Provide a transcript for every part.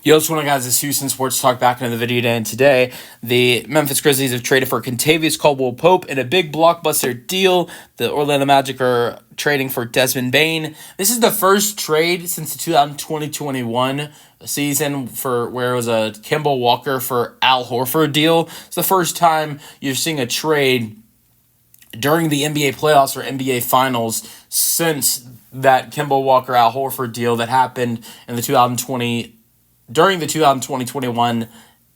Yo, what's going on, guys? It's Houston Sports Talk back into the video today. And today, the Memphis Grizzlies have traded for Kentavious, Caldwell-Pope in a big blockbuster deal. The Orlando Magic are trading for Desmond Bane. This is the first trade since the 2020-21 season for where it was a Kemba Walker for Al Horford deal. It's the first time you're seeing a trade during the NBA playoffs or NBA finals since that Kemba Walker Al Horford deal that happened in the during the 2020-21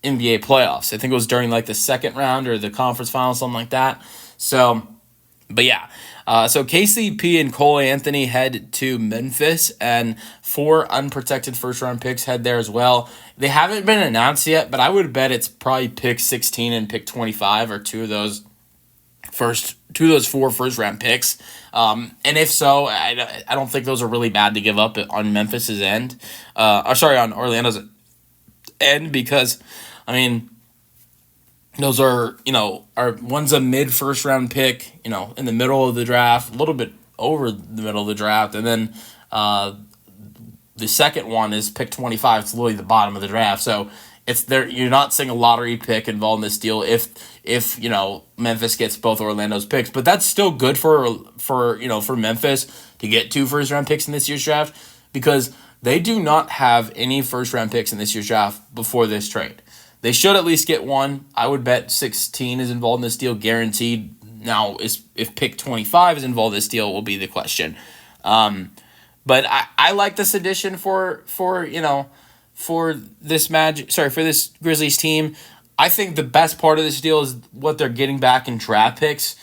NBA playoffs. I think it was during like the second round or the conference finals, something like that. So, but yeah. So KCP and Cole Anthony head to Memphis, and 4 unprotected first-round picks head there as well. They haven't been announced yet, but I would bet it's probably pick 16 and pick 25 or two of those 4 first-round picks. And if so, I don't think those are really bad to give up on Memphis's end. On Orlando's end, because, I mean, those are one's a mid first-round pick, in the middle of the draft, a little bit over the middle of the draft, and then the second one is pick 25. It's literally the bottom of the draft. So it's there. You're not seeing a lottery pick involved in this deal if Memphis gets both Orlando's picks, but that's still good for Memphis to get 2 first-round picks in this year's draft, because they do not have any first-round picks in this year's draft before this trade. They should at least get 1. I would bet 16 is involved in this deal, guaranteed. Now, if pick 25 is involved in this deal, will be the question. But I like this addition for this Grizzlies team. I think the best part of this deal is what they're getting back in draft picks.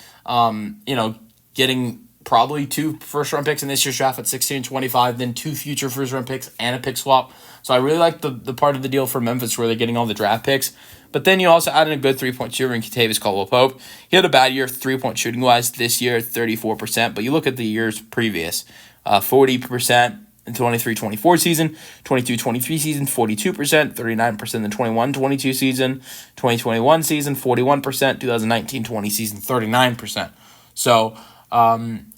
Getting probably 2 first-round picks in this year's draft at 16 and 25, then 2 future first-round picks and a pick swap. So I really like the part of the deal for Memphis where they're getting all the draft picks. But then you also add in a good three-point shooter in Kentavious Caldwell-Pope. He had a bad year three-point shooting-wise this year, 34%. But you look at the years previous, 40% in 23-24 season, 22-23 season, 42%, 39% in the 21-22 season, 2021 season, 41%, 2019-20 season, 39%. So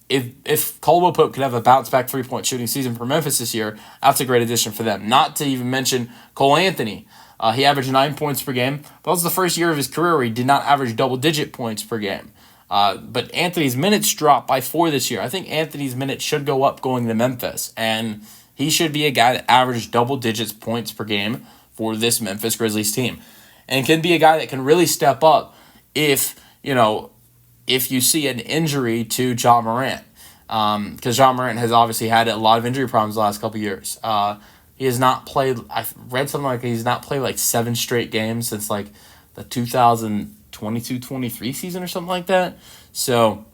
if Caldwell-Pope could have a bounce-back three-point shooting season for Memphis this year, that's a great addition for them. Not to even mention Cole Anthony. He averaged 9 points per game. That was the first year of his career where he did not average double-digit points per game. But Anthony's minutes dropped by 4 this year. I think Anthony's minutes should go up going to Memphis, and he should be a guy that averaged double-digits points per game for this Memphis Grizzlies team, and can be a guy that can really step up if you see an injury to Ja Morant, because Ja Morant has obviously had a lot of injury problems the last couple of years. He has not played. I read something like he's not played like 7 straight games since like the 2022-23 season or something like that. So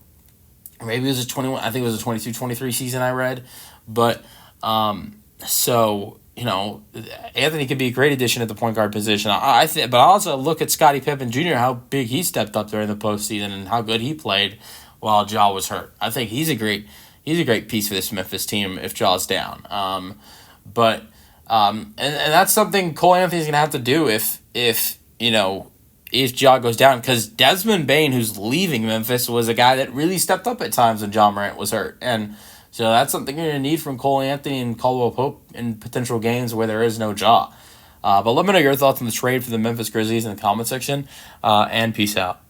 maybe it was a 21. I think it was a 22-23 season I read, but Anthony could be a great addition at the point guard position. But I also look at Scottie Pippen Jr., how big he stepped up during the postseason and how good he played while Ja was hurt. I think he's a great piece for this Memphis team if Ja's down. And that's something Cole Anthony's gonna have to do if Ja goes down, because Desmond Bane, who's leaving Memphis, was a guy that really stepped up at times when Ja Morant was hurt. And so that's something you're going to need from Cole Anthony and Caldwell-Pope in potential games where there is no Ja. But let me know your thoughts on the trade for the Memphis Grizzlies in the comment section, and peace out.